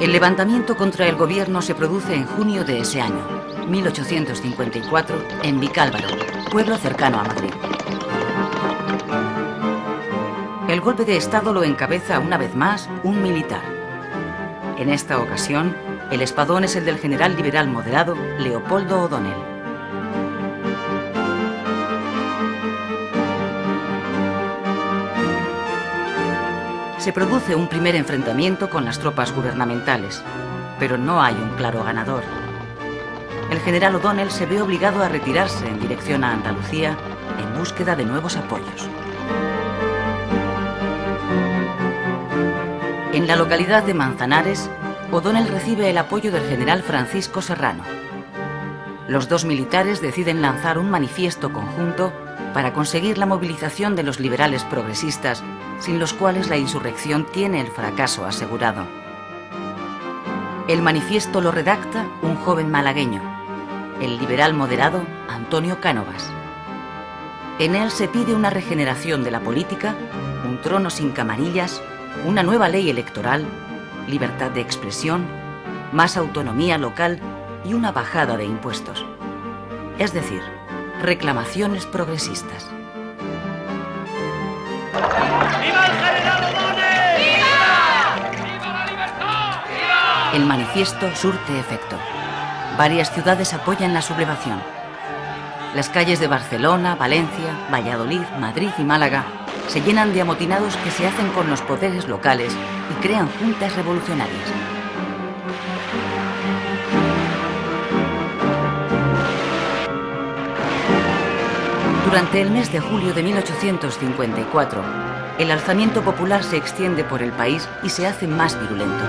El levantamiento contra el gobierno se produce en junio de ese año, 1854, en Vicálvaro, pueblo cercano a Madrid. El golpe de Estado lo encabeza una vez más un militar. En esta ocasión, el espadón es el del general liberal moderado Leopoldo O'Donnell. Se produce un primer enfrentamiento con las tropas gubernamentales, pero no hay un claro ganador. El general O'Donnell se ve obligado a retirarse en dirección a Andalucía en búsqueda de nuevos apoyos. En la localidad de Manzanares, O'Donnell recibe el apoyo del general Francisco Serrano. Los dos militares deciden lanzar un manifiesto conjunto para conseguir la movilización de los liberales progresistas, sin los cuales la insurrección tiene el fracaso asegurado. El manifiesto lo redacta un joven malagueño, el liberal moderado Antonio Cánovas. En él se pide una regeneración de la política, un trono sin camarillas, una nueva ley electoral, libertad de expresión, más autonomía local y una bajada de impuestos. Es decir, reclamaciones progresistas. ¡Viva el general O'Donnell! ¡Viva! ¡Viva la libertad! ¡Viva! El manifiesto surte efecto. Varias ciudades apoyan la sublevación. Las calles de Barcelona, Valencia, Valladolid, Madrid y Málaga se llenan de amotinados que se hacen con los poderes locales y crean juntas revolucionarias. Durante el mes de julio de 1854, el alzamiento popular se extiende por el país y se hace más virulento.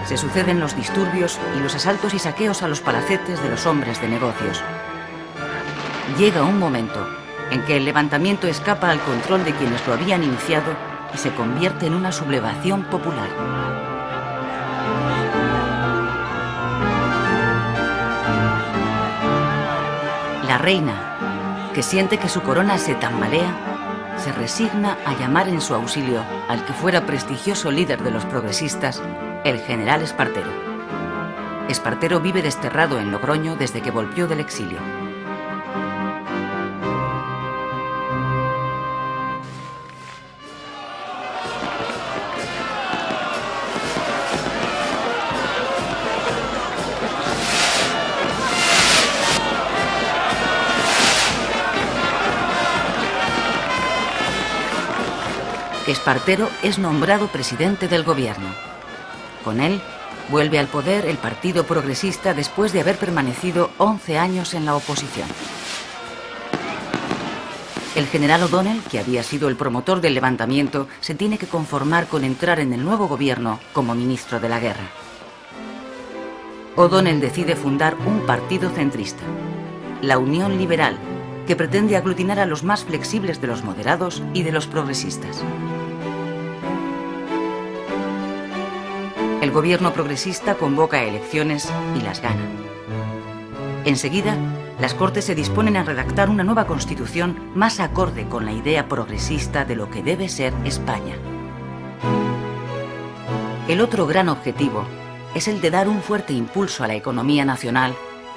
Se suceden los disturbios y los asaltos y saqueos a los palacetes de los hombres de negocios. Llega un momento en que el levantamiento escapa al control de quienes lo habían iniciado y se convierte en una sublevación popular. La reina, que siente que su corona se tambalea, se resigna a llamar en su auxilio al que fuera prestigioso líder de los progresistas, el general Espartero. Espartero vive desterrado en Logroño desde que volvió del exilio. Espartero es nombrado presidente del gobierno. Con él, vuelve al poder el Partido Progresista después de haber permanecido 11 años en la oposición. El general O'Donnell, que había sido el promotor del levantamiento, se tiene que conformar con entrar en el nuevo gobierno como ministro de la guerra. O'Donnell decide fundar un partido centrista, la Unión Liberal, que pretende aglutinar a los más flexibles de los moderados y de los progresistas. El gobierno progresista convoca elecciones y las gana. Enseguida, las Cortes se disponen a redactar una nueva constitución más acorde con la idea progresista de lo que debe ser España. El otro gran objetivo es el de dar un fuerte impulso a la economía nacional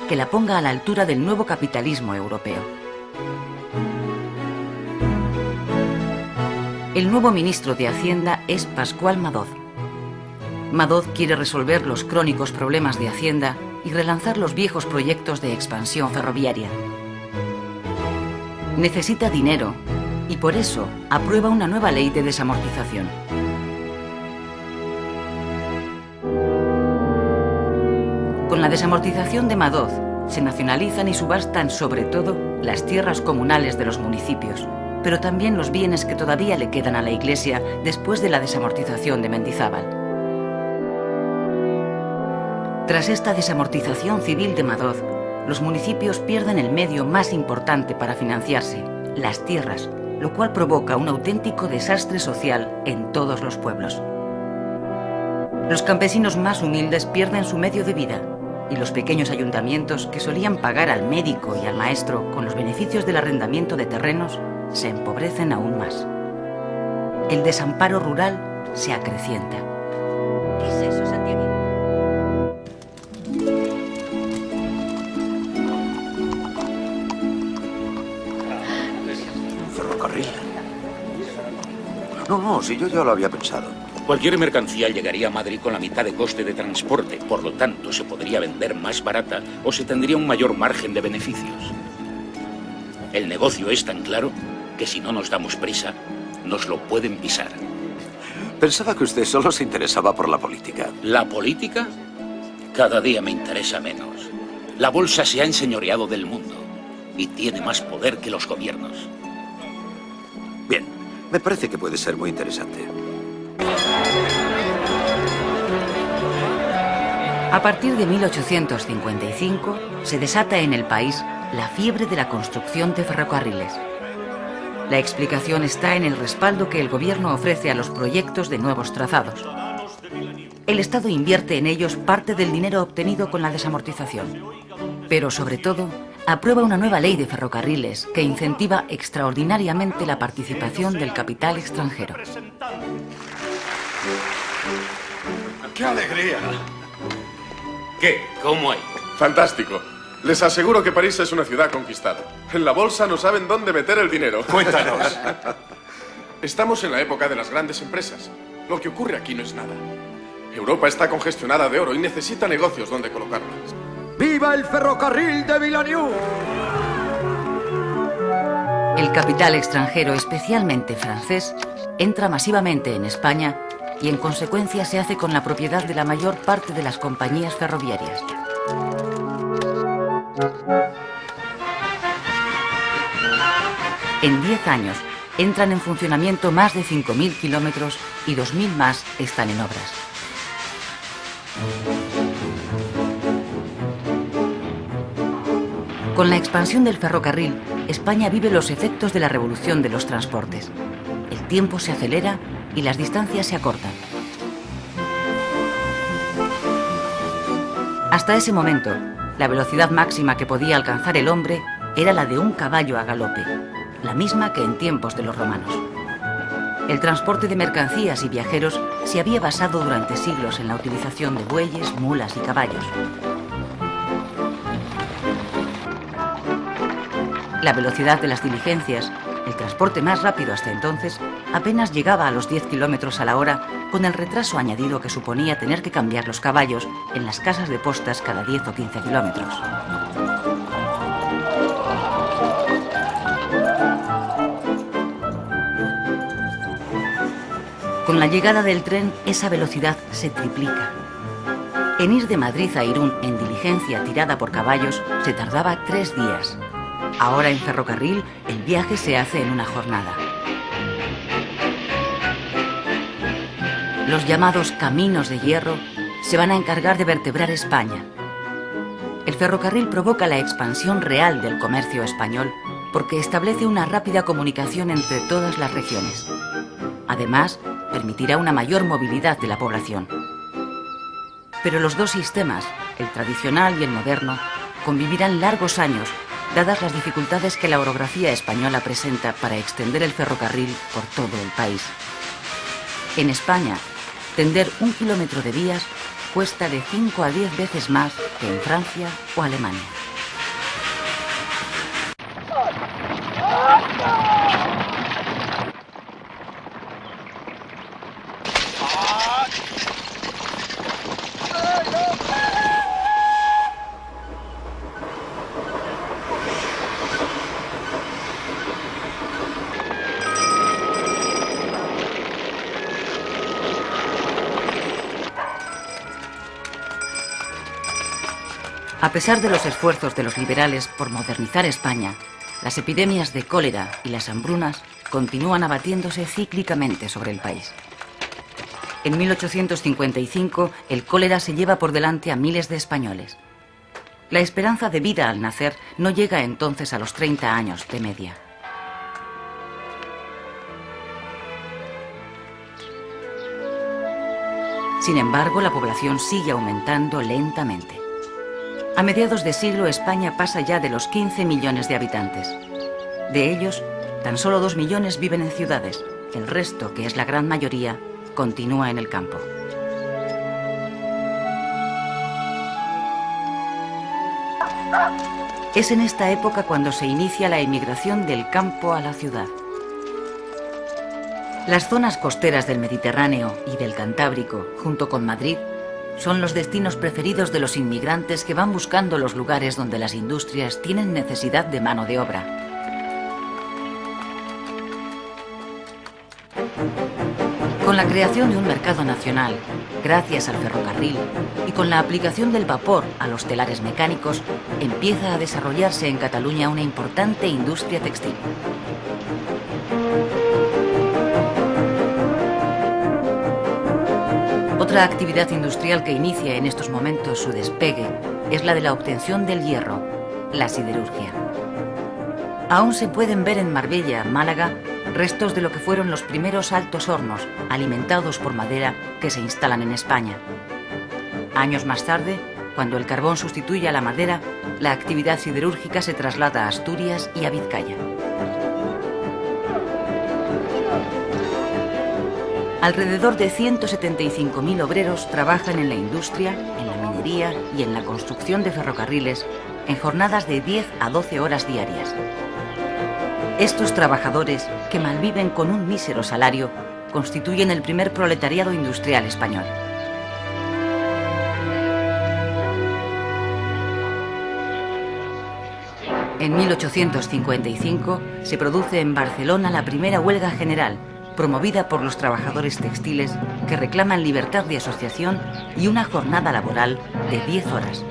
que la ponga a la altura del nuevo capitalismo europeo. El nuevo ministro de Hacienda es Pascual Madoz. Madoz quiere resolver los crónicos problemas de Hacienda y relanzar los viejos proyectos de expansión ferroviaria. Necesita dinero y por eso aprueba una nueva ley de desamortización. Con la desamortización de Madoz se nacionalizan y subastan sobre todo las tierras comunales de los municipios, pero también los bienes que todavía le quedan a la Iglesia después de la desamortización de Mendizábal. Tras esta desamortización civil de Madoz, los municipios pierden el medio más importante para financiarse, las tierras, lo cual provoca un auténtico desastre social en todos los pueblos. Los campesinos más humildes pierden su medio de vida y los pequeños ayuntamientos que solían pagar al médico y al maestro con los beneficios del arrendamiento de terrenos se empobrecen aún más. el desamparo rural se acrecienta. ¿Qué es eso, Santiago? Un ferrocarril. No, si yo ya lo había pensado. Cualquier mercancía llegaría a Madrid con la mitad de coste de transporte, por lo tanto se podría vender más barata o se tendría un mayor margen de beneficios. El negocio es tan claro que si no nos damos prisa, nos lo pueden pisar. Pensaba que usted solo se interesaba por la política. ¿La política? Cada día me interesa menos. La bolsa se ha enseñoreado del mundo y tiene más poder que los gobiernos. Bien, me parece que puede ser muy interesante. A partir de 1855 se desata en el país la fiebre de la construcción de ferrocarriles. La explicación está en el respaldo que el gobierno ofrece a los proyectos de nuevos trazados. El Estado invierte en ellos parte del dinero obtenido con la desamortización. Pero sobre todo, aprueba una nueva ley de ferrocarriles que incentiva extraordinariamente la participación del capital extranjero. ¡Qué alegría! ¿Qué? ¿Cómo hay? Fantástico. Les aseguro que París es una ciudad conquistada. En la bolsa no saben dónde meter el dinero. Cuéntanos. Estamos en la época de las grandes empresas. Lo que ocurre aquí no es nada. Europa está congestionada de oro y necesita negocios donde colocarlos. ¡Viva el ferrocarril de Villeneuve! El capital extranjero, especialmente francés, entra masivamente en España y en consecuencia se hace con la propiedad de la mayor parte de las compañías ferroviarias. En 10 años entran en funcionamiento más de 5.000 kilómetros y 2.000 más están en obras. Con la expansión del ferrocarril, España vive los efectos de la revolución de los transportes. El tiempo se acelera y las distancias se acortan. Hasta ese momento, la velocidad máxima que podía alcanzar el hombre era la de un caballo a galope, la misma que en tiempos de los romanos. El transporte de mercancías y viajeros se había basado durante siglos en la utilización de bueyes, mulas y caballos. La velocidad de las diligencias, el transporte más rápido hasta entonces, apenas llegaba a los 10 kilómetros a la hora, con el retraso añadido que suponía tener que cambiar los caballos en las casas de postas cada 10 o 15 kilómetros. Con la llegada del tren, esa velocidad se triplica. En ir de Madrid a Irún en diligencia tirada por caballos se tardaba 3 días. Ahora en ferrocarril el viaje se hace en una jornada. Los llamados caminos de hierro se van a encargar de vertebrar España. El ferrocarril provoca la expansión real del comercio español porque establece una rápida comunicación entre todas las regiones. Además, permitirá una mayor movilidad de la población. Pero los dos sistemas, el tradicional y el moderno, convivirán largos años, dadas las dificultades que la orografía española presenta para extender el ferrocarril por todo el país. En España, tender 1 kilómetro de vías cuesta de 5 a 10 veces más que en Francia o Alemania. A pesar de los esfuerzos de los liberales por modernizar España, las epidemias de cólera y las hambrunas continúan abatiéndose cíclicamente sobre el país. En 1855, el cólera se lleva por delante a miles de españoles. La esperanza de vida al nacer no llega entonces a los 30 años de media. Sin embargo, la población sigue aumentando lentamente. A mediados de siglo, España pasa ya de los 15 millones de habitantes. De ellos, tan solo 2 millones viven en ciudades, el resto, que es la gran mayoría, continúa en el campo. Es en esta época cuando se inicia la emigración del campo a la ciudad. Las zonas costeras del Mediterráneo y del Cantábrico, junto con Madrid, son los destinos preferidos de los inmigrantes que van buscando los lugares donde las industrias tienen necesidad de mano de obra. Con la creación de un mercado nacional, gracias al ferrocarril y con la aplicación del vapor a los telares mecánicos, empieza a desarrollarse en Cataluña una importante industria textil. Otra actividad industrial que inicia en estos momentos su despegue es la de la obtención del hierro, la siderurgia. Aún se pueden ver en Marbella, Málaga, restos de lo que fueron los primeros altos hornos, alimentados por madera, que se instalan en España. Años más tarde, cuando el carbón sustituye a la madera, la actividad siderúrgica se traslada a Asturias y a Vizcaya. Alrededor de 175.000 obreros trabajan en la industria, en la minería y en la construcción de ferrocarriles en jornadas de 10 a 12 horas diarias. Estos trabajadores, que malviven con un mísero salario, constituyen el primer proletariado industrial español. En 1855 se produce en Barcelona la primera huelga general, promovida por los trabajadores textiles que reclaman libertad de asociación y una jornada laboral de 10 horas.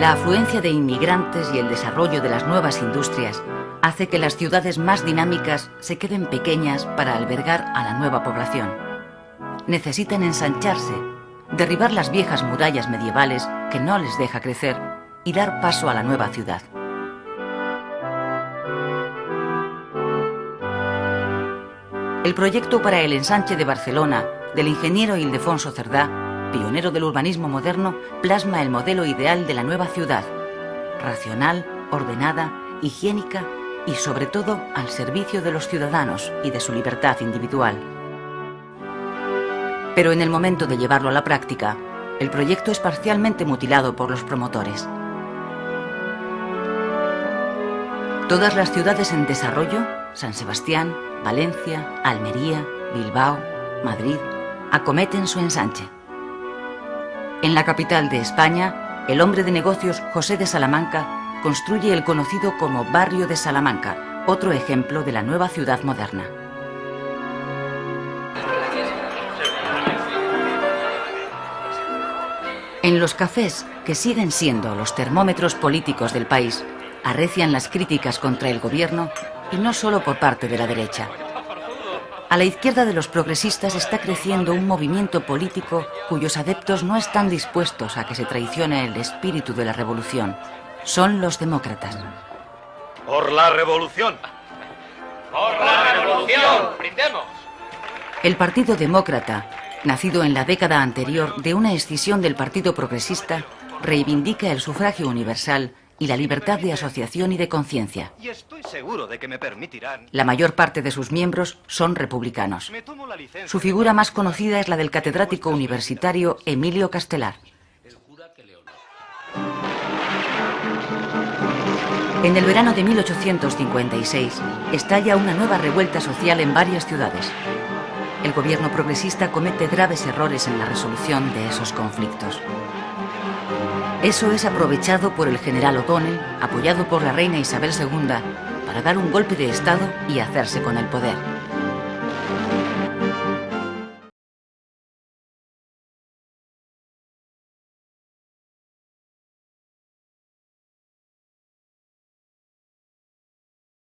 La afluencia de inmigrantes y el desarrollo de las nuevas industrias hace que las ciudades más dinámicas se queden pequeñas para albergar a la nueva población. Necesitan ensancharse, derribar las viejas murallas medievales que no les deja crecer y dar paso a la nueva ciudad. El proyecto para el ensanche de Barcelona del ingeniero Ildefonso Cerdá, pionero del urbanismo moderno, plasma el modelo ideal de la nueva ciudad, racional, ordenada, higiénica y sobre todo al servicio de los ciudadanos y de su libertad individual. Pero en el momento de llevarlo a la práctica, el proyecto es parcialmente mutilado por los promotores. Todas las ciudades en desarrollo, San Sebastián, Valencia, Almería, Bilbao, Madrid, acometen su ensanche. En la capital de España, el hombre de negocios José de Salamanca construye el conocido como Barrio de Salamanca, otro ejemplo de la nueva ciudad moderna. En los cafés, que siguen siendo los termómetros políticos del país, arrecian las críticas contra el gobierno, y no solo por parte de la derecha. A la izquierda de los progresistas está creciendo un movimiento político cuyos adeptos no están dispuestos a que se traicione el espíritu de la revolución. Son los demócratas. ¡Por la revolución! ¡Por la revolución! ¡Brindemos! El Partido Demócrata, nacido en la década anterior de una escisión del Partido Progresista, reivindica el sufragio universal y la libertad de asociación y de conciencia. Y estoy seguro de que me permitirán. La mayor parte de sus miembros son republicanos. Su figura más conocida es la del catedrático universitario Emilio Castelar. En el verano de 1856 estalla una nueva revuelta social en varias ciudades. El gobierno progresista comete graves errores en la resolución de esos conflictos. Eso es aprovechado por el general O'Donnell, apoyado por la reina Isabel II, para dar un golpe de Estado y hacerse con el poder.